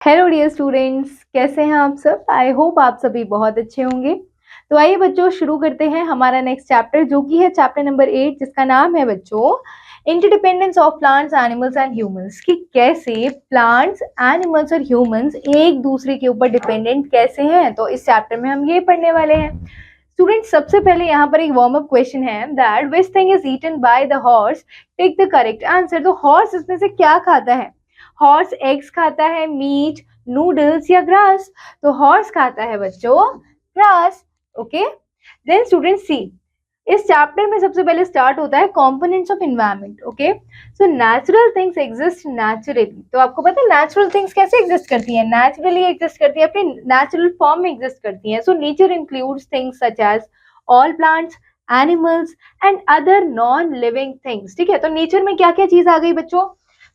Hello dear students, कैसे हैं आप सब। आई होप आप सभी बहुत अच्छे होंगे। तो आइए बच्चों, शुरू करते हैं हमारा नेक्स्ट चैप्टर, जो कि है चैप्टर नंबर 8, जिसका नाम है बच्चों interdependence of plants, animals and humans. कि कैसे प्लांट्स, एनिमल्स और ह्यूमंस एक दूसरे के ऊपर डिपेंडेंट कैसे हैं। तो इस चैप्टर में हम ये पढ़ने वाले हैं। स्टूडेंट्स, सबसे पहले यहाँ पर एक वार्म अप क्वेश्चन है that which thing is eaten by the horse, take the correct answer. तो हॉर्स इसमें से क्या खाता है? हॉर्स एग्स खाता है, मीट, नूडल्स या ग्रास? तो हॉर्स खाता है बच्चों grass. Okay, then student see, इस चैप्टर में सबसे पहले स्टार्ट होता है components of environment. Okay, so natural things exist naturally. तो आपको पता है नेचुरल थिंग्स कैसे एग्जिस्ट करती हैं? नेचुरली एग्जिस्ट करती है, अपनी नेचुरल फॉर्म में एग्जिस्ट करती हैं। So nature includes things such as all plants, animals and other non living things. ठीक है, तो नेचर में क्या क्या चीज आ गई बच्चों?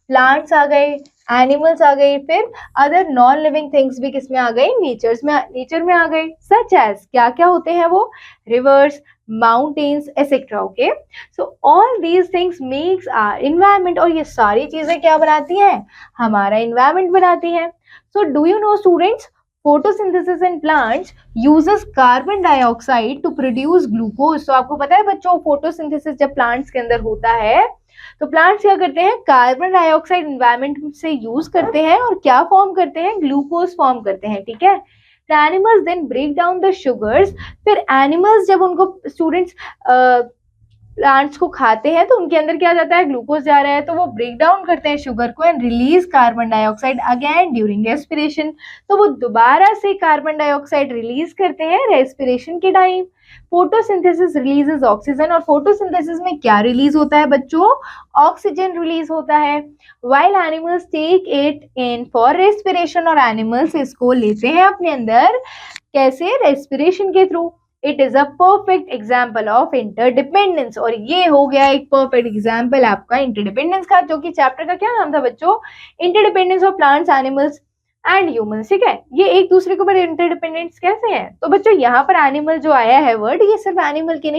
प्लांट्स आ गए, एनिमल्स आ गए, फिर अदर नॉन लिविंग थिंग्स भी किसमें आ गई? नेचर में आ गए। सच एज क्या क्या होते हैं वो? Rivers, mountains etcetera. Okay, so all these things makes our environment. और ये सारी चीजें क्या बनाती हैं? हमारा इन्वायरमेंट बनाती हैं। So do you know students, photosynthesis in plants uses carbon dioxide to produce glucose. तो आपको पता है बच्चों, फोटोसिंथेसिस जब प्लांट्स के अंदर होता है तो प्लांट्स क्या करते हैं? कार्बन डाइऑक्साइड एनवायरनमेंट से यूज करते हैं और क्या फॉर्म करते हैं? ग्लूकोज फॉर्म करते हैं। ठीक है, the animals then break down the sugars. फिर एनिमल्स जब उनको स्टूडेंट्स प्लांट्स को खाते हैं तो उनके अंदर क्या जाता है? ग्लूकोज जा रहा है, तो वो ब्रेक डाउन करते हैं शुगर को and release carbon dioxide again during respiration. तो वो दोबारा से कार्बन डाइऑक्साइड रिलीज करते हैं रेस्पिरेशन के टाइम। Photosynthesis releases oxygen. और फोटोसिंथेसिस में क्या रिलीज होता है बच्चों? ऑक्सीजन रिलीज होता है। While animals take it in for respiration. और एनिमल्स इसको लेते हैं अपने अंदर कैसे? रेस्पिरेशन के थ्रू। It is a perfect example of interdependence. और ये हो गया एक परफेक्ट एग्जाम्पल आपका इंटरडिपेंडेंस का, जो कि चैप्टर का क्या नाम था बच्चों? Interdependence of plants, animals and humans. ठीक है, ये एक दूसरे के ऊपर इंटरडिपेंडेंस कैसे हैं? तो बच्चों यहाँ पर एनिमल जो आया है वर्ड, ये सिर्फ एनिमल के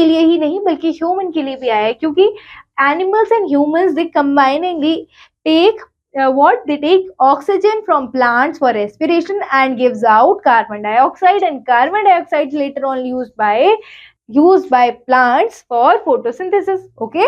लिए ही नहीं बल्कि ह्यूमन के लिए भी आया है, क्योंकि animals and humans they combiningly take they take oxygen from plants for respiration and gives out carbon dioxide, and carbon dioxide later on used by plants for photosynthesis. Okay,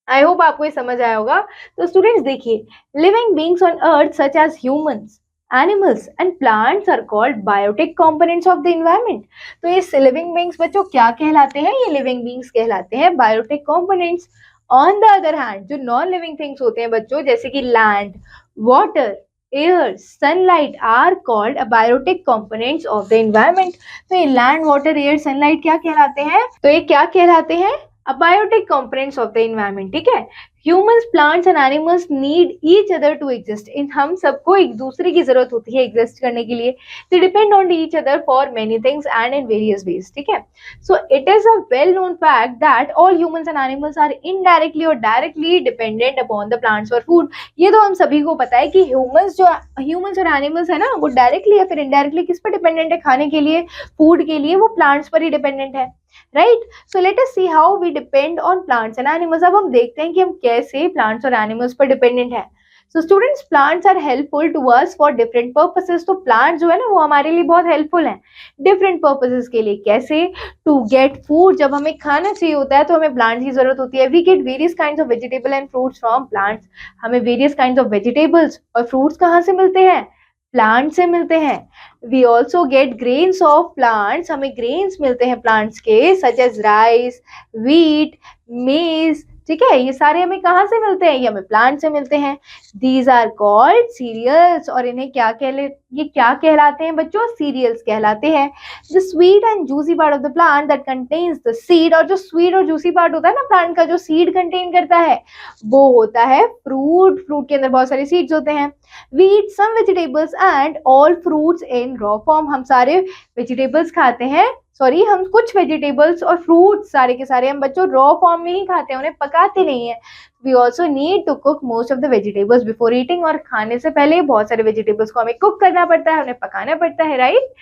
I hope आपको ये समझ आया होगा। तो students देखिए, living beings on earth such as humans, animals and plants are called biotic components of the environment. तो ये living beings बच्चों क्या कहलाते हैं? ये लिविंग बींग्स कहलाते हैं biotic components. On the other hand जो नॉन लिविंग थिंग्स होते हैं बच्चों, जैसे कि land, water, air, sunlight are called abiotic components of the environment. तो ये लैंड, वाटर, एयर, सनलाइट क्या कहलाते हैं? तो ये क्या कहलाते हैं? Abiotic components of the environment. ठीक है, humans, plants and animals need each other to exist. इन हम सबको एक दूसरे की जरूरत होती है एग्जिस्ट करने के लिए। They depend on each other for many things and in various ways. ठीक है, so it is a well known fact that all humans and animals are indirectly और directly dependent upon the plants for food. ये तो हम सभी को पता है कि ह्यूमंस और एनिमल्स है ना, वो डायरेक्टली या फिर इनडायरेक्टली किस पर डिपेंडेंट है? खाने के लिए, फूड के लिए वो प्लांट्स पर ही डिपेंडेंट है। Right, so let us see how we depend on plants and animals. अब हम देखते हैं कि हम कैसे प्लांट्स और एनिमल्स पर डिपेंडेंट है। So students, plants are helpful to us for different purposes. तो प्लांट जो है ना, वो हमारे लिए बहुत हेल्पफुल है डिफरेंट पर्पसेस के लिए। कैसे? टू गेट फूड, जब हमें खाना चाहिए होता है तो हमें प्लांट्स की जरूरत होती है। We get various kinds of vegetable and fruits from plants. हमें वेरियस काइंड्स ऑफ वेजिटेबल्स और फ्रूट्स कहाँ से मिलते हैं? प्लांट से मिलते हैं। We also get grains of plants, हमें ग्रेन्स मिलते हैं प्लांट्स के, सच एज राइस, व्हीट, मेज। ठीक है, ये सारे हमें कहाँ से मिलते हैं? ये हमें प्लांट से मिलते हैं। These are called cereals. और इन्हें ये क्या कहलाते हैं बच्चों? सीरियल्स कहलाते हैं। The sweet and juicy part of the plant that contains the seed. और जो स्वीट और जूसी पार्ट होता है ना प्लांट का, जो सीड कंटेन करता है, वो होता है फ्रूट। फ्रूट के अंदर बहुत सारे सीड्स होते हैं। We eat some vegetables and all fruits in raw form. हम सारे वेजिटेबल्स खाते हैं, हम कुछ वेजिटेबल्स और फ्रूट्स सारे के सारे हम बच्चों रॉ फॉर्म में ही खाते हैं, उन्हें पकाते नहीं है। We also need to cook most of the vegetables before eating. और खाने से पहले बहुत सारे वेजिटेबल्स को हमें कुक करना पड़ता है, उन्हें पकाना पड़ता है। Right,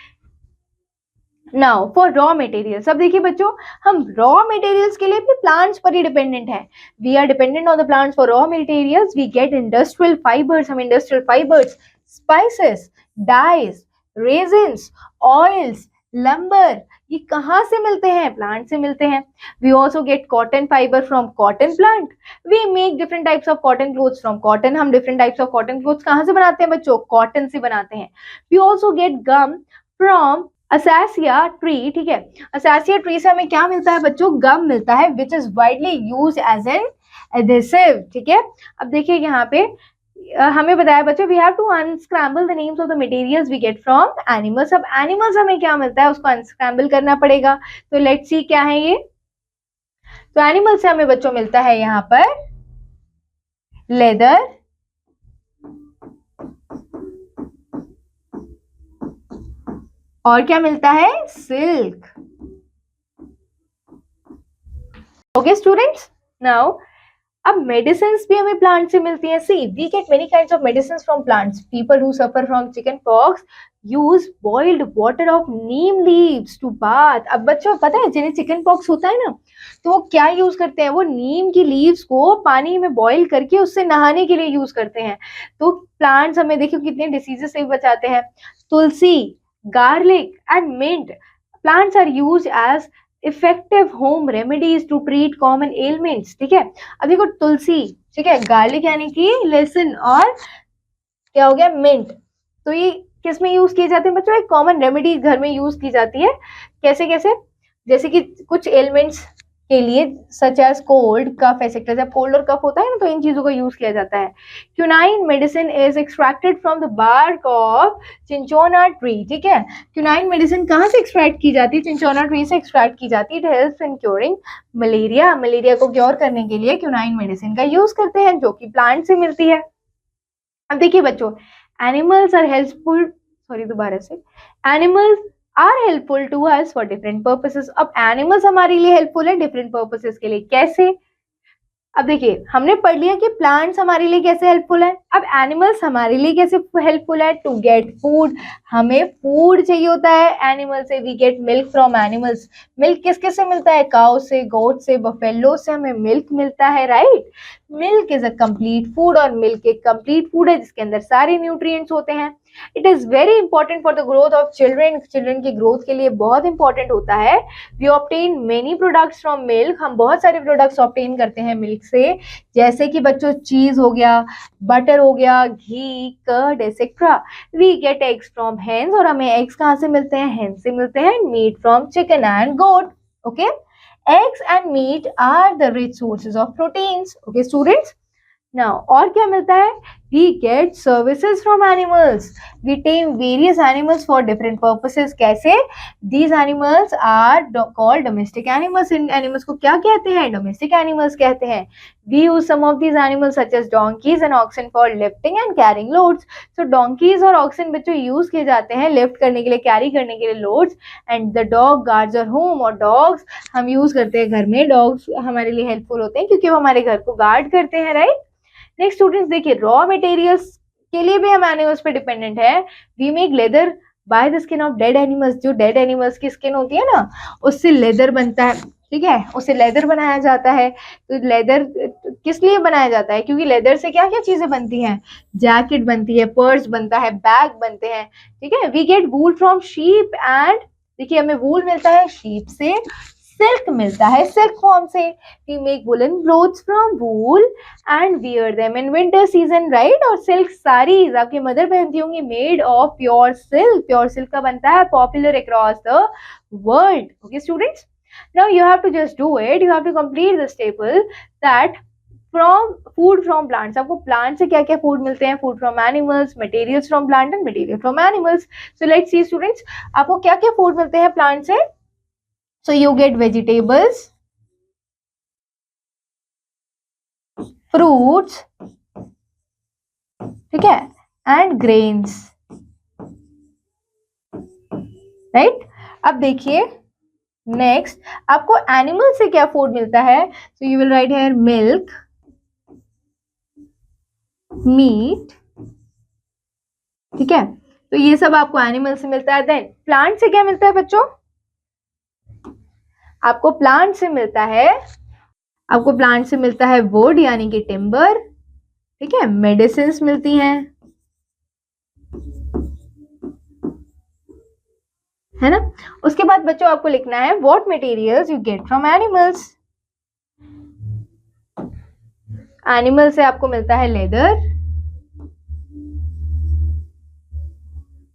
now for raw materials, अब देखिए बच्चों, हम रॉ मटेरियल्स के लिए भी प्लांट्स पर ही डिपेंडेंट है। We are dependent on the plants for raw materials. We get industrial fibres, हम industrial fibres, spices, dyes, resins, oils, lumber, ये कहाँ से मिलते हैं? प्लांट से मिलते हैं। We also get cotton fibre from cotton plant. We make different types of cotton clothes from cotton. हम different types of cotton clothes कहाँ से बनाते हैं बच्चों? कॉटन से बनाते हैं। We also get gum from acacia tree, ठीक है। असासिया ट्री से हमें क्या मिलता है बच्चों? गम मिलता है, which is widely use as an adhesive, ठीक है। अब देखिए यहाँ पे हमें बताया बच्चों, we have to unscramble the names of the materials we get from animals. अब एनिमल्स हमें क्या मिलता है उसको अनस्क्रैम्बल करना पड़ेगा। तो लेट्स सी क्या है ये। तो एनिमल से हमें बच्चों मिलता है यहाँ पर लेदर, और क्या मिलता है? सिल्क। ओके स्टूडेंट्स, नाउ अब मेडिसिन भी हमें प्लांट से मिलती है। See we get many kinds of medicine from plants. People who suffer from chicken pox use boiled water of neem leaves to bath. अब बच्चों पता है जिन्हें चिकन पॉक्स होता है ना, तो वो क्या यूज करते हैं? वो नीम की लीव्स को पानी में बॉईल करके उससे नहाने के लिए यूज करते हैं। तो प्लांट्स हमें देखियो कितने डिसीजेस से भी बचाते हैं। Tulsi, garlic and mint, plants are use as effective home remedies to treat common ailments, ठीक है। अब देखो तुलसी, ठीक है, गार्लिक यानी कि लहसुन, और क्या हो गया? मिंट। तो ये किस में यूज किए जाते हैं बच्चों? एक कॉमन रेमेडी घर में यूज की जाती है। कैसे कैसे? जैसे कि कुछ एलिमेंट्स के लिए, सच एज कोल्ड, कफ, एक्सेट्रा। जब कोल्ड और कफ होता है ना, तो इन चीजों का यूज किया जाता है। Quinine medicine is extracted from the bark of cinchona tree, ठीक है। क्यूनाइन मेडिसिन कहाँ से एक्सट्रैक्ट की जाती है? चिंचोना ट्री से एक्सट्रैक्ट की जाती है। It helps in curing malaria. Malaria को क्योर करने के लिए क्यूनाइन मेडिसिन का यूज करते हैं, जो कि प्लांट से मिलती है। अब देखिए बच्चों, एनिमल्स आर हेल्पफुल, सॉरी दोबारा से, animals are helpful to us for different purposes. अब एनिमल्स हमारे लिए हेल्पफुल है डिफरेंट पर्पसेस के लिए। कैसे? अब देखिए हमने पढ़ लिया कि प्लांट्स हमारे लिए कैसे हेल्पफुल है। अब एनिमल्स हमारे लिए कैसे हेल्पफुल है? टू गेट फूड, हमें फूड चाहिए होता है एनिमल से। We get milk from animals. Milk किस किस से मिलता है? काउ से, गोट से, बफेलो से हमें मिल्क मिलता है, right. Milk is a complete food, और मिल्क एक कंप्लीट फूड है जिसके अंदर सारे न्यूट्रिएंट्स होते हैं। It is very important for the growth of children. Children की ग्रोथ के लिए बहुत इंपॉर्टेंट होता है। We obtain many products from milk, हम बहुत सारे प्रोडक्ट्स ऑब्टेन करते हैं मिल्क से, जैसे कि बच्चों चीज हो गया, बटर हो गया, घी, curd etcetera. We get eggs from hens, और हमें एग्स कहाँ से मिलते हैं? हेन से मिलते हैं। Meat from chicken and goat, okay. Eggs and meat are the rich sources of proteins, okay students. Now और क्या मिलता है? We get services from animals. We tame various animals for different purposes. कैसे? These animals are called domestic animals. In animals को क्या कहते हैं? Domestic animals कहते हैं। We use some of these animals such as donkeys and oxen for lifting and carrying loads. So donkeys और oxen बच्चों use किए जाते हैं lift करने के लिए, carry करने के लिए loads. And the dog guards our home, और dogs हम use करते हैं घर में। dogs हमारे लिए helpful होते हैं क्योंकि वो हमारे घर को guard करते हैं, right? नेक्स्ट स्टूडेंट्स देखिए, रॉ मटेरियल्स के लिए भी हम एनिमल्स पे डिपेंडेंट है। We make leather by the skin of dead animals. जो डेड एनिमल्स की स्किन होती है ना, उससे लेदर बनता है, ठीक है, उससे लेदर बनाया जाता है। तो लेदर किस लिए बनाया जाता है? क्योंकि लेदर से क्या क्या चीजें बनती हैं? जैकेट बनती है, पर्स बनता है, बैग बनते हैं, ठीक है। We get wool from sheep and, देखिए हमें वूल मिलता है शीप से, सिल्क मिलता है सिल्क फॉर्म से। We make woollen clothes from wool and wear them in winter season, right. और सिल्क साड़ीज आपकी मदर पहनती होंगी, made of pure silk. Pure silk का बनता है, popular across the world, okay students. Now you have to just do it, you have to complete the staple that from food from plants. आपको plant से क्या क्या food मिलते हैं? Food from animals, materials from plant and material from animals. So let's see students, आपको क्या क्या food मिलते हैं प्लांट से? So you get vegetables, fruits, ठीक है, and grains, right? अब देखिए नेक्स्ट आपको एनिमल से क्या फूड मिलता है? So you will write here milk, meat, ठीक है। तो ये सब आपको एनिमल से मिलता है। देन प्लांट से क्या मिलता है बच्चों? आपको प्लांट से मिलता है वुड यानी कि टिम्बर, ठीक है, मेडिसिन मिलती हैं, है ना। उसके बाद बच्चों आपको लिखना है what materials you get from animals. Animal से आपको मिलता है लेदर,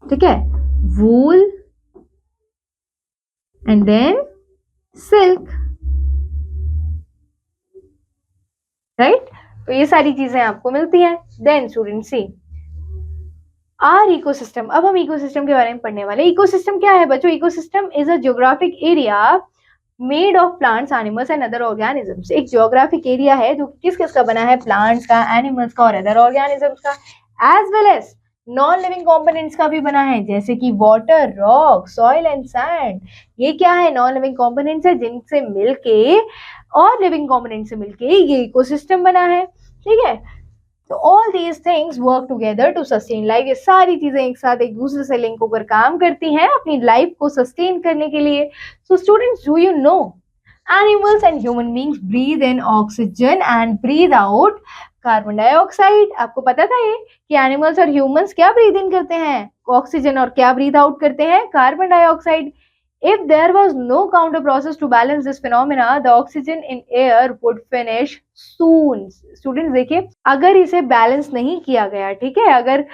ठीक है, wool and then silk, right. तो ये सारी चीजें आपको मिलती हैं। Then student see our ecosystem. अब हम इकोसिस्टम के बारे में पढ़ने वाले। इकोसिस्टम क्या है बच्चों? Ecosystem is a geographic area made of plants, animals and other organisms. एक ज्योग्राफिक एरिया है जो किस किस का बना है? प्लांट्स का, एनिमल्स का और अदर ऑर्गेनिजम्स का, as well as non living components का भी बना है, जैसे कि water, rock, soil and sand. ये क्या है? नॉन लिविंग कंपोनेंट्स है जिनसे मिलके और लिविंग कंपोनेंट से मिलके ये इकोसिस्टम बना है, ठीक है। तो all these things work together to sustain life. ये सारी चीजें एक साथ एक दूसरे से लिंक होकर काम करती हैं अपनी लाइफ को सस्टेन करने के लिए। So students, do you know animals and human beings breathe in oxygen and breathe out carbon dioxide. आपको पता था ये कि एनिमल्स और ह्यूमंस क्या ब्रीथ इन करते हैं? ऑक्सीजन, और क्या ब्रीथ आउट करते हैं? Carbon dioxide. If there was no counter process to balance this phenomena, the oxygen in air would finish soon. Students देखिए, अगर इसे बैलेंस नहीं किया गया, ठीक है, अगर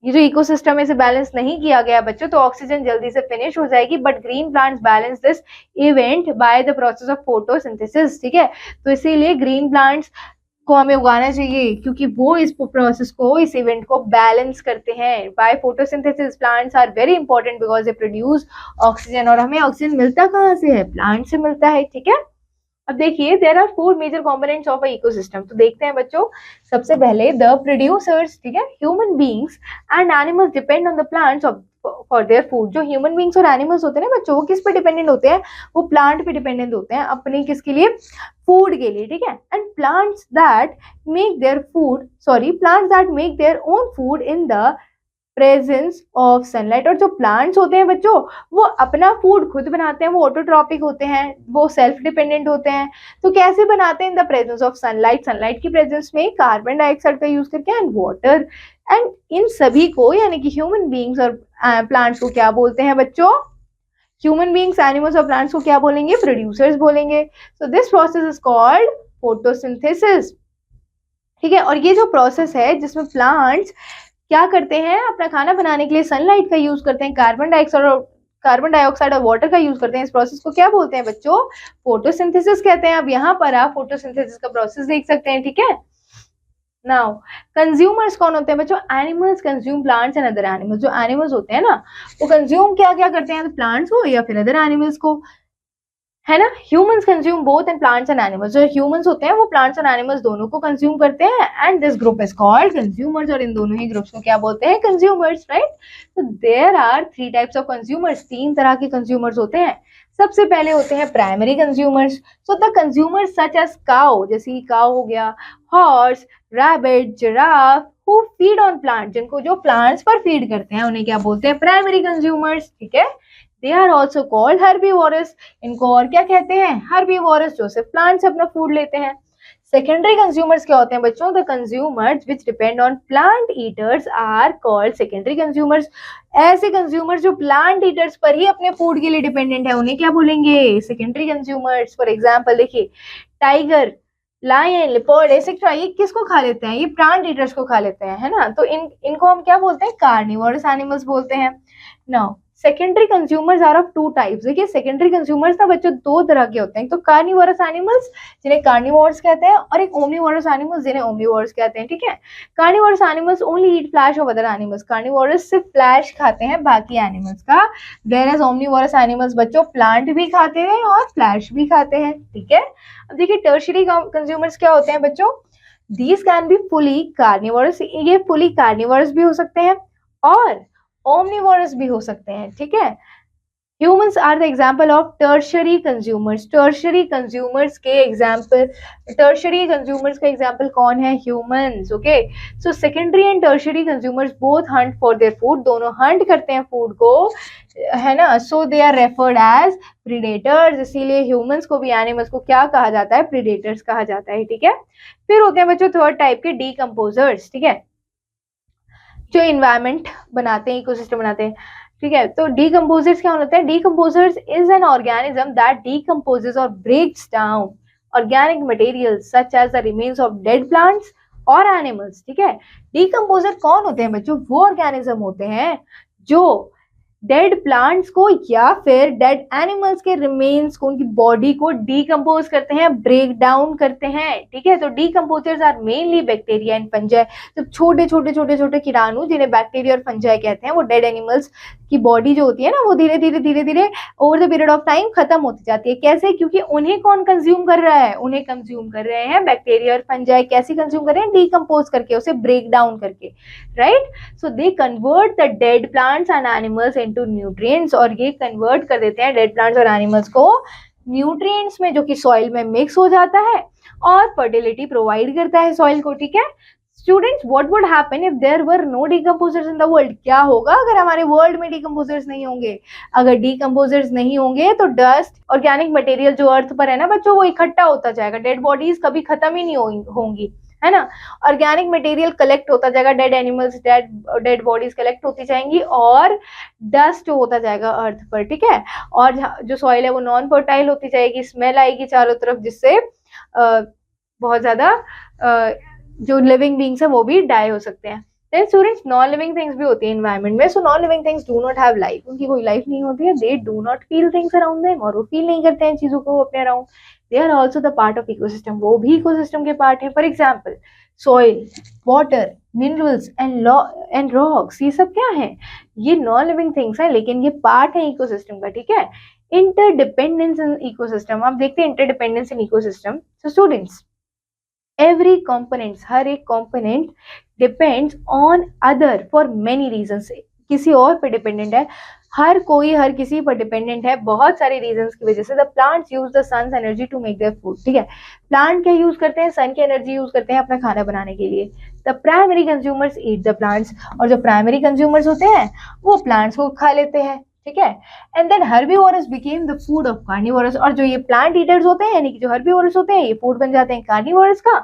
ये जो इकोसिस्टम है इसे बैलेंस नहीं किया गया बच्चों, तो ऑक्सीजन जल्दी से फिनिश हो जाएगी। But green plants balance this event by the process of photosynthesis, ठीक है। तो इसीलिए ग्रीन प्लांट्स को हमें उगाना चाहिए क्योंकि वो इस प्रोसेस को, इस इवेंट को बैलेंस करते हैं। By photosynthesis plants are very important because they produce oxygen, और हमें ऑक्सीजन मिलता कहाँ से है? प्लांट से मिलता है, ठीक है। अब देखिए, there are 4 major components of a ecosystem. तो देखते हैं बच्चों, सबसे पहले द प्रोड्यूसर्स, ठीक है, human beings and animals depend on the plants for their food. जो ह्यूमन बींग्स और एनिमल्स होते हैं ना बच्चों, वो किस पे डिपेंडेंट होते हैं? वो प्लांट पे डिपेंडेंट होते हैं अपने किसके लिए? फूड के लिए, ठीक है। And plants that make their own food in the presence of sunlight. और जो प्लांट्स होते हैं बच्चों, वो अपना फूड खुद बनाते हैं, वो ऑटोट्रॉपिक होते हैं, वो सेल्फ डिपेंडेंट होते हैं। तो कैसे बनाते हैं? In the presence of sunlight, sunlight की प्रेजेंस में कार्बन डाइऑक्साइड का यूज करके, एंड वाटर। एंड इन सभी को यानी कि ह्यूमन बींग्स और प्लांट्स को क्या बोलते हैं बच्चों? ह्यूमन बींग्स, एनिमल्स और प्लांट्स को क्या बोलेंगे? प्रोड्यूसर्स बोलेंगे। So this process is called photosynthesis, ठीक है। और ये जो प्रोसेस है जिसमें प्लांट्स क्या करते हैं? अपना खाना बनाने के लिए सनलाइट का यूज करते हैं, कार्बन डाइऑक्साइड और वाटर का यूज करते हैं। इस प्रोसेस को क्या बोलते हैं बच्चों? फोटोसिंथेसिस कहते हैं। अब यहाँ पर आप फोटोसिंथेसिस का प्रोसेस देख सकते हैं, ठीक है। नाउ कंज्यूमर्स कौन होते हैं बच्चों? Animals consume plants and other animals. जो एनिमल्स होते हैं ना, वो कंज्यूम क्या क्या करते हैं? तो प्लांट्स को या फिर अदर एनिमल्स को, है ना। Humans consume both and plants and animals. जो ह्यूमंस होते हैं वो प्लांट्स और एनिमल्स दोनों को कंज्यूम करते हैं, and this group is called consumers. और इन दोनों ही ग्रुप्स को क्या बोलते हैं? Consumers, right. तो there are 3 types of consumers. 3 तरह के कंज्यूमर्स होते हैं। सबसे पहले होते हैं primary consumers. So the consumers such as cow, जैसे काउ हो गया, horse, rabbit, giraffe, who feed on plant, जिनको जो प्लांट्स पर फीड करते हैं उन्हें क्या बोलते हैं? प्राइमरी कंज्यूमर्स, ठीक है। They are also called herbivores. इनको और क्या कहते हैं? Herbivores, जो सिर्फ प्लांट से अपना फूड लेते हैं। सेकेंडरी कंज्यूमर्स क्या होते हैं बच्चों? The consumers which depend on plant eaters are called secondary consumers. ऐसे कंज्यूमर्स जो प्लांट ईटर्स पर ही अपने फूड के लिए डिपेंडेंट है, उन्हें क्या बोलेंगे? Secondary consumers. फॉर एग्जाम्पल देखिए, टाइगर, लायन, लिपर्ड, एक्सेट्रा, ये किसको खा लेते हैं? ये प्लांट ईटर्स को खा लेते हैं, है ना। तो इनको हम क्या बोलते हैं? कार्निवोरस एनिमल्स बोलते हैं। Now secondary consumers are of 2 types. देखिए, सेकेंडरी कंज्यूमर्स ना बच्चों 2 तरह के होते हैं। तो कार्निवोरस एनिमल्स जिन्हें कार्निवोर्स कहते हैं, और एक ओमनिवोरस एनिमल्स जिन्हें ओमनिवोर्स कहते हैं, ठीक है। Carnivorous animals only eat flash of other animals. Carnivorous सिर्फ फ्लैश खाते हैं बाकी एनिमल्स का, वेयरएज ओमनिवोरस एनिमल्स बच्चों प्लांट भी खाते हैं और फ्लैश भी खाते हैं, ठीक है। अब देखिए, टर्शियरी कंज्यूमर्स क्या होते हैं बच्चों? These can be fully carnivorous. ये फुली कार्निवोरस भी हो सकते हैं और ओमनिवोरस भी हो सकते हैं, ठीक है। Humans are the example of tertiary consumers. Tertiary consumers का एग्जाम्पल कौन है? Humans, okay. So secondary and tertiary consumers both hunt for their food. दोनों हंट करते हैं फूड को है ना, so they are referred as predators, इसीलिए ह्यूमंस को भी एनिमल्स को क्या कहा जाता है, प्रीडेटर्स कहा जाता है, ठीक है। फिर होते हैं बच्चों थर्ड टाइप के डीकम्पोजर्स, ठीक है, जो इन्वायरमेंट बनाते हैं, इकोसिस्टम बनाते हैं, ठीक है। तो डीकम्पोजर्स क्या होते हैं, decomposers is an organism that decomposes और breaks down organic materials such as the remains of dead plants और एनिमल्स, ठीक है। डीकम्पोजर कौन होते हैं बच्चों, वो ऑर्गेनिज्म होते हैं जो डेड प्लांट्स को या फिर डेड एनिमल्स के रिमेन्स को, उनकी बॉडी को डीकम्पोज करते हैं, ब्रेक डाउन करते हैं, ठीक है। तो decomposers are mainly bacteria and fungi, तो छोटे छोटे छोटे छोटे कीटाणु जिन्हें बैक्टीरिया और फंजाई कहते हैं, वो डेड एनिमल्स की बॉडी जो होती है ना, वो धीरे धीरे धीरे धीरे over the period of time खत्म होती जाती है। कैसे, क्योंकि उन्हें कौन कंज्यूम कर रहा है, उन्हें कंज्यूम कर रहे हैं बैक्टीरिया और फंजाई। कैसे कंज्यूम कर रहे हैं, डीकम्पोज करके, उसे ब्रेक डाउन करके, right. So they convert the dead plants and animals into nutrients, और ये कन्वर्ट कर देते हैं डेड प्लांट्स और एनिमल्स को न्यूट्रिएंट्स में, जो कि सॉइल में मिक्स हो जाता है और फर्टिलिटी प्रोवाइड करता है सॉइल को, ठीक है। Students, what would happen if there were no decomposers in the world, क्या होगा अगर हमारे वर्ल्ड में डीकम्पोजर्स नहीं होंगे। अगर डीकम्पोजर्स नहीं होंगे तो डस्ट, ऑर्गेनिक मटेरियल जो अर्थ पर है ना बच्चों, वो इकट्ठा होता जाएगा, डेड बॉडीज कभी खत्म ही नहीं होंगी, है ना। ऑर्गेनिक मटेरियल कलेक्ट होता जाएगा, dead animals, dead bodies collect होती जाएंगी और डस्ट होता जाएगा अर्थ पर, ठीक है। और जो सॉइल है वो नॉन फर्टाइल होती जाएगी, स्मेल आएगी चारों तरफ, जिससे बहुत ज्यादा जो लिविंग बींग्स है वो भी डाई हो सकते हैं। Then students, non living things भी होती है एनवायरनमेंट में। So non living things do not have life, उनकी कोई लाइफ नहीं होती है। They do not feel things around them, और वो फील नहीं करते हैं चीजों को अपने around. They are also the part of ecosystem, वो भी इकोसिस्टम के पार्ट है। For example soil, water, minerals and rocks, ये सब क्या है, ये नॉन लिविंग थिंग्स है, लेकिन ये पार्ट है इकोसिस्टम का, ठीक है। इंटरडिपेंडेंस इन इकोसिस्टम, आप देखते हैं interdependence in ecosystem. So students, every components, हर एक component depends on other for many reasons, किसी और पे डिपेंडेंट है, हर कोई हर किसी पर डिपेंडेंट है बहुत सारे रीजंस की वजह से। The plants use the sun's energy to make their food, ठीक है। प्लांट क्या यूज करते हैं, सन की एनर्जी यूज करते हैं अपना खाना बनाने के लिए। The primary consumers eat the plants, और जो प्राइमरी कंज्यूमर्स होते हैं वो प्लांट्स को खा लेते हैं, ठीक है। And then herbivorous became the food of carnivorous, और जो ये प्लांट ईटर्स होते हैं यानी कि जो हर्बीवोरस होते हैं, ये फूड बन जाते हैं कार्निवोरस का।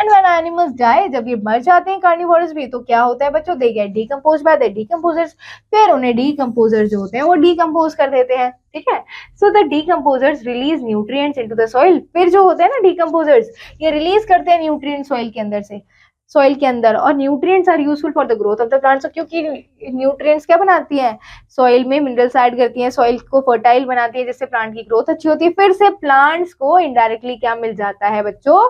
एंड व्हेन एनिमल्स डाई, जब ये मर जाते हैं कार्निवोरस भी, तो क्या होता है बच्चों, they get decomposed by the decomposers, फिर उन्हें डीकम्पोजर जो होते हैं वो डीकम्पोज कर देते हैं, ठीक है। So the decomposers release nutrients into the soil, फिर जो होते हैं ना डीकम्पोजर्स, ये रिलीज करते हैं न्यूट्रिएंट सॉइल के अंदर से, सॉइल के अंदर। और nutrients are useful for the growth of the plants, क्योंकि न्यूट्रिएंट्स क्या बनाती हैं, सॉइल में मिनरल्स ऐड करती हैं, सॉइल को फर्टाइल बनाती है, जिससे प्लांट की ग्रोथ अच्छी होती है। फिर से प्लांट्स को इनडायरेक्टली क्या मिल जाता है बच्चों,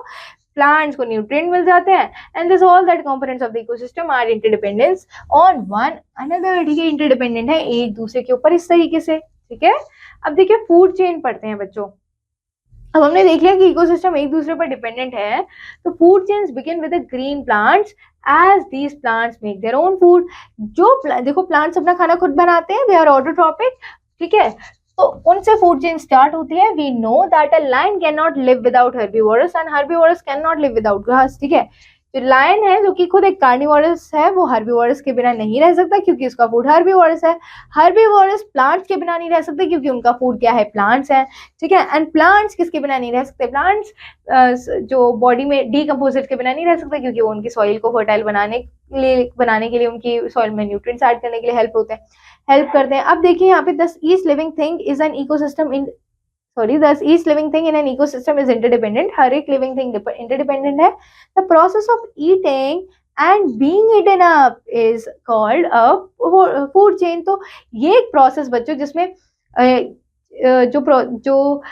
प्लांट्स को न्यूट्रिएंट मिल जाते हैं। And this all that components of the ecosystem are interdependence on one another, ठीक है, इंटरडिपेंडेंट है एक दूसरे के ऊपर इस तरीके से, ठीक है। अब देखिए फूड चेन पढ़ते हैं बच्चों। अब हमने देख लिया कि इकोसिस्टम एक दूसरे पर डिपेंडेंट है, तो food chains begin with the green plants as these plants make their own food. जो देखो प्लांट्स अपना खाना खुद बनाते हैं, दे आर ऑटोट्रॉपिक, ठीक है, तो उनसे फूड चेन स्टार्ट होती है। We know that a lion can not live without herbivorous and herbivorous can not live without घास, ठीक है। जो लायन है जो कि खुद एक कार्निवोरस है, वो हर्बीवोरस के बिना नहीं रह सकता क्योंकि उसका फूड हर्बीवोरस है। हर्बीवोरस प्लांट्स के बिना नहीं रह सकते क्योंकि उनका फूड क्या है, प्लांट्स है, ठीक है। एंड प्लांट्स किसके बिना नहीं रह सकते, प्लांट्स जो बॉडी में डीकम्पोजर के बिना नहीं रह सकते क्योंकि वो उनकी सॉइल को फर्टाइल बनाने के लिए उनकी सॉइल में न्यूट्रिएंट्स ऐड करने के लिए हेल्प करते हैं। अब देखिए यहाँ पे the each living thing is an ecosystem in thus each living thing in an ecosystem is interdependent, हर एक living thing interdependent है। The process of eating and being eaten up is called a food chain। तो ये एक process बच्चों जिसमें जो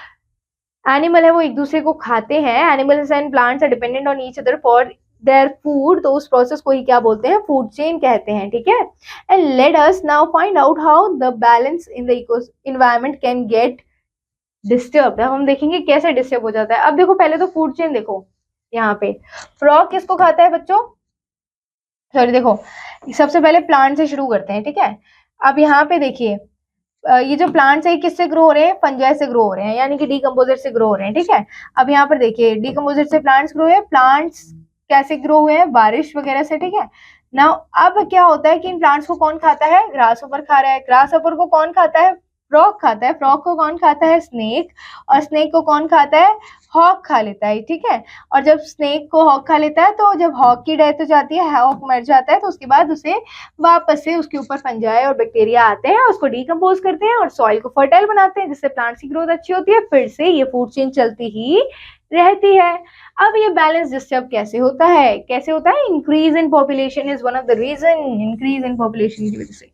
animal है वो एक दूसरे को खाते हैं, animals and plants are dependent on each other for their food, तो उस प्रोसेस को ही क्या बोलते हैं, फूड चेन कहते हैं, ठीक है। And let us now find out how the balance in the environment can get disturb है। हम देखेंगे कैसे डिस्टर्ब हो जाता है। अब देखो पहले तो फूड चेन देखो, यहाँ पे फ्रॉग किसको खाता है बच्चों, सॉरी देखो सबसे पहले प्लांट से शुरू करते हैं, ठीक है। अब यहाँ पे देखिए ये जो प्लांट्स है किससे ग्रो हो रहे हैं, फंजाई से ग्रो हो रहे हैं, यानी कि डीकम्पोजर से ग्रो हो रहे हैं, ठीक है। अब यहाँ पर देखिए डीकम्पोजर से प्लांट्स ग्रो है, प्लांट्स कैसे ग्रो हुए हैं, बारिश वगैरह से, ठीक है। नाउ अब क्या होता है कि इन प्लांट्स को कौन खाता है, ग्रास होपर खा रहा है, ग्रास होपर को कौन खाता है, फ्रॉग खाता है, फ्रॉग को कौन खाता है, स्नेक, और स्नेक को कौन खाता है, हॉक खा लेता है, ठीक है। और जब स्नेक को हॉक खा लेता है तो जब हॉक की डेथ हो जाती है, हॉक मर जाता है, तो उसके बाद उसे वापस से उसके ऊपर फंजाई और बैक्टीरिया आते हैं, उसको डिकम्पोज करते हैं और सॉइल को फर्टाइल बनाते हैं, जिससे प्लांट्स की ग्रोथ अच्छी होती है, फिर से ये फूड चेन चलती ही रहती है। अब ये बैलेंस डिस्टर्ब कैसे होता है, कैसे होता है, increase in population is one of the reason, increase in population की वजह से।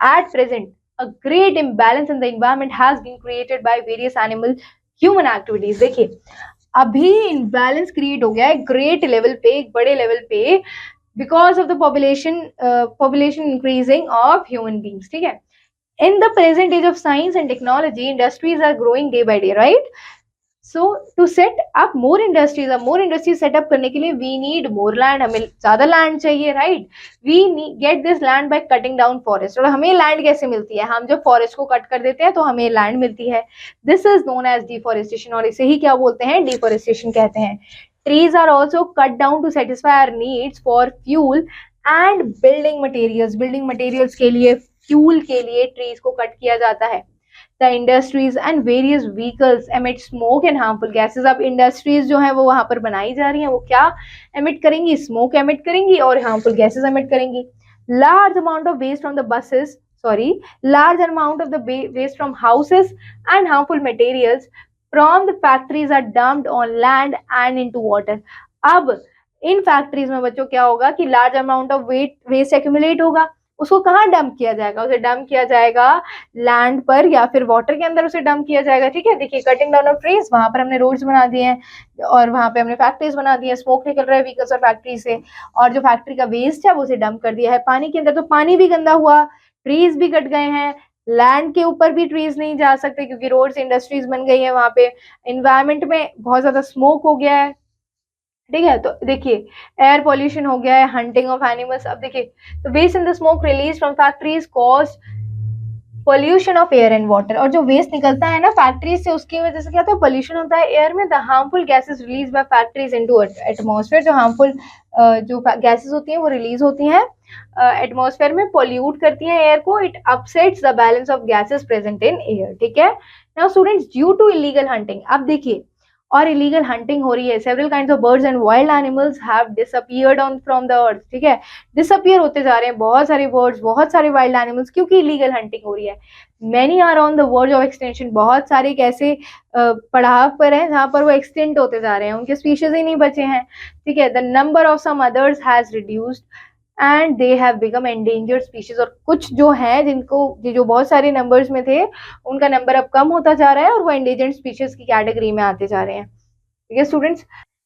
At present a great imbalance in the environment has been created by various animal human activities। देखिए अभी imbalance create हो गया है great level पे, एक बड़े level पे, because of the population increasing of human beings, ठीक है। In the present age of science and technology, industries are growing day by day, right? So to set up more industries, अब more industries set up करने के लिए we need more land, हमें ज्यादा land चाहिए, right? We need get this land by cutting down forest। और हमें land कैसे मिलती है, हम जब forest को cut कर देते हैं तो हमें land मिलती है। This is known as deforestation, और इसे ही क्या बोलते हैं, deforestation कहते हैं। Trees are also cut down to satisfy our needs for fuel and building materials। building materials के लिए, fuel के लिए trees को cut किया जाता है। The industries and various vehicles emit smoke and harmful gases। अब इंडस्ट्रीज जो है वो वहां पर बनाई जा रही हैं, वो क्या emit करेंगी, smoke emit करेंगी और harmful gases emit करेंगी। Large amount of waste from the buses, large amount of the waste from houses and harmful materials from the factories are dumped on land and into water। अब in factories में बच्चों क्या होगा कि large amount of waste accumulate होगा, उसको कहाँ dump किया जाएगा, उसे डंप किया जाएगा लैंड पर या फिर वाटर के अंदर उसे डंप किया जाएगा, ठीक है। देखिए कटिंग डाउन ऑफ ट्रीज, वहां पर हमने रोड्स बना दिए हैं और वहां पे हमने फैक्ट्रीज बना दी है, स्मोक निकल रहा है व्हीकल्स और फैक्ट्री से, और जो फैक्ट्री का वेस्ट है वो उसे डंप कर दिया है पानी के अंदर, तो पानी भी गंदा हुआ, ट्रीज भी कट गए हैं, लैंड के ऊपर भी ट्रीज नहीं जा सकते क्योंकि रोड्स इंडस्ट्रीज बन गई है वहां पे, इन्वायरमेंट में बहुत ज्यादा स्मोक हो गया है, ठीक है। तो देखिए एयर पॉल्यूशन हो गया है, हंटिंग ऑफ एनिमल्स। अब देखिए तो waste in the smoke release from factories cause pollution of air and water, और जो वेस्ट निकलता है ना फैक्ट्रीज से उसकी वजह से क्या होता है, पोल्यूशन होता है एयर में। The harmful gases release by factories into atmosphere, जो हार्मफुल जो गैसेस होती हैं वो रिलीज होती हैं एटमॉस्फेयर में, पोल्यूट करती हैं एयर को, it upsets the balance of gases present in air, ठीक है। Now students, due to illegal hunting, अब देखिए और इलीगल हंटिंग हो रही है, several kinds of birds and wild animals have disappeared on from the earth, ठीक है, डिसअपीयर होते जा रहे हैं बहुत सारे बर्ड्स, बहुत सारे वाइल्ड एनिमल्स, क्योंकि इलीगल हंटिंग हो रही है। Many are on the verge of extension, बहुत सारे कैसे पड़ाव पर हैं जहां पर वो एक्सटेंट होते जा रहे हैं, उनके स्पीशीज ही नहीं बचे हैं, ठीक है। The number of some others has reduced and they have become endangered species, और कुछ जो है जिनको जो बहुत सारे नंबर्स में थे उनका नंबर अब कम होता जा रहा है और वो एंडेंजर्ड स्पीशीज की कैटेगरी में आते जा रहे हैं, ठीक है students.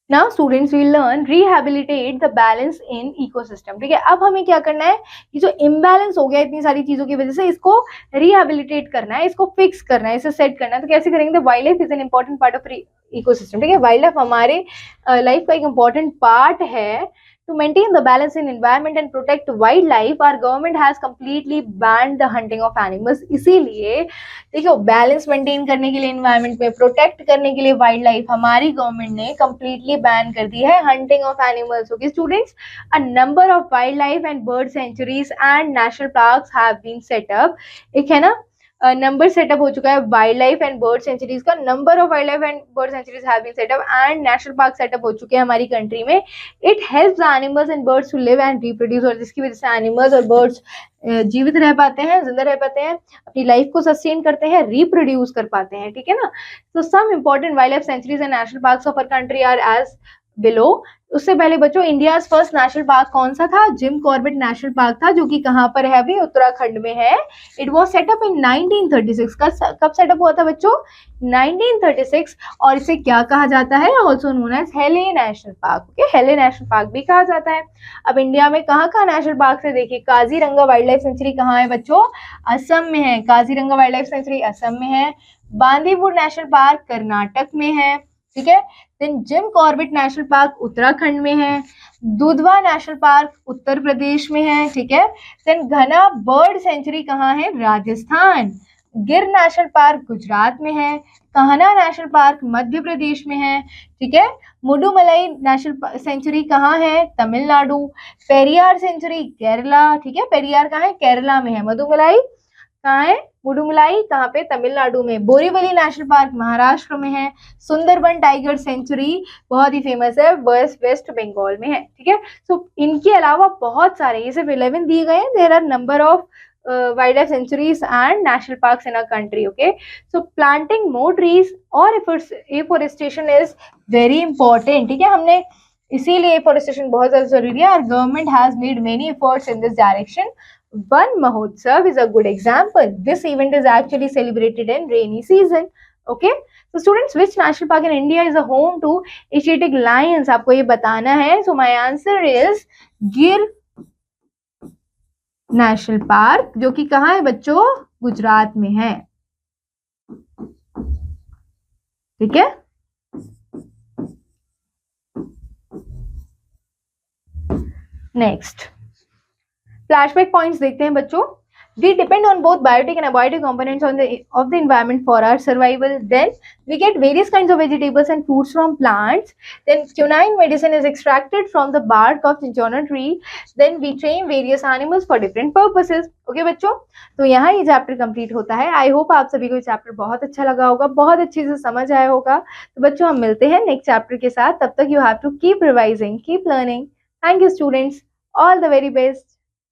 Now students will learn rehabilitate the balance in ecosystem, ठीक है। अब हमें क्या करना है कि जो इम्बैलेंस हो गया इतनी सारी चीजों की वजह से, इसको रिहैबिलिटेट करना है, इसको फिक्स करना है, इसे सेट करना है। तो कैसे करेंगे, wild life is an important part of ecosystem, ठीक है। वाइल्ड लाइफ हमारे लाइफ का एक इंपॉर्टेंट पार्ट है। To maintain the balance in environment and protect wildlife, our government has completely banned the hunting of animals। इसीलिए देखो balance maintain करने के लिए एनवायरनमेंट में, प्रोटेक्ट करने के लिए वाइल्ड लाइफ, हमारी गवर्नमेंट ने कंप्लीटली बैन कर दी है hunting of animals. Okay students, a number of wildlife and bird sanctuaries and national parks have been set up, एक है ना नंबर सेटअप हो चुका है wildlife and bird sanctuaries का, number of wildlife and bird sanctuaries have been setup and national park setup हो चुके हैं हमारी कंट्री में। It helps the animals and birds to live and reproduce, और जिसकी वजह से एनिमल्स और बर्ड्स जीवित रह पाते हैं, जिंदा रह पाते हैं, अपनी लाइफ को सस्टेन करते हैं, रिप्रोड्यूस कर पाते हैं, ठीक है ना। तो some important wild life sanctuaries and national parks of our country are as below. उससे पहले बच्चों इंडिया फर्स्ट नेशनल पार्क कौन सा था, जिम कॉर्बेट नेशनल पार्क था, जो कि कहाँ पर है अभी, उत्तराखंड में है। इट वाज सेटअप इन 1936। कब सेटअप हुआ था बच्चों, 1936, और इसे क्या कहा जाता है, ऑल्सो नोन एज हेले नेशनल पार्क। ओके, हेले नेशनल पार्क भी कहा जाता है। अब इंडिया में कहाँ कहाँ नेशनल पार्क है, देखिए काजीरंगा वाइल्ड लाइफ सेंचुरी कहाँ है बच्चों, असम में है, Kaziranga wild life sanctuary Assam में है। बांदीपुर नेशनल पार्क कर्नाटक में है, ठीक है। Then Jim Corbett national park Uttarakhand में है। दुधवा नेशनल पार्क उत्तर प्रदेश में है, ठीक है। देन घना बर्ड सेंचुरी कहाँ है, राजस्थान। गिर नेशनल पार्क गुजरात में है, कान्हा नेशनल पार्क मध्य प्रदेश में है, ठीक है। मुडुमलाई नेशनल सेंचुरी कहाँ है? तमिलनाडु। पेरियार सेंचुरी केरला, ठीक है, पेरियार कहाँ है? केरला में है। मुडुमलाई कहाँ है? मुडुमलाई कहाँ पे? तमिलनाडु में। बोरीवली नेशनल पार्क महाराष्ट्र में है। सुंदरबन टाइगर सेंचुरी बहुत ही फेमस है, वेस्ट बंगाल में है, ठीक है। सो इनके अलावा बहुत सारे, ये सिर्फ 11 दिए गए हैं, there are number of wildlife sanctuaries and national parks in our country. Okay, so planting more trees or afforestation is very important. ठीक है, हमने इसीलिए afforestation बहुत ज्यादा जरूरी है, और government has made many efforts in this direction. Van Mahotsav is a good example. This event is actually celebrated in rainy season. Okay, so students, which national park in India is a home to Asiatic lions? आपको ये बताना है. So my answer is गिर national park, जो कि कहाँ है बच्चों? गुजरात में है, ठीक है। नेक्स्ट फ्लैशबैक पॉइंट्स देखते हैं बच्चों। We depend on both biotic and abiotic components of the environment for our survival. Then we get various kinds of vegetables and fruits from plants. Then quinine medicine is extracted from the bark of cinchona tree. Then we train various animals for different purposes. Okay बच्चों, तो यहाँ ये chapter complete होता है। I hope आप सभी को ये चैप्टर बहुत अच्छा लगा होगा, बहुत अच्छे से समझ आया होगा। तो बच्चों हम मिलते हैं नेक्स्ट चैप्टर के साथ, तब तक you have to keep revising, keep learning. Thank you students, all the very best.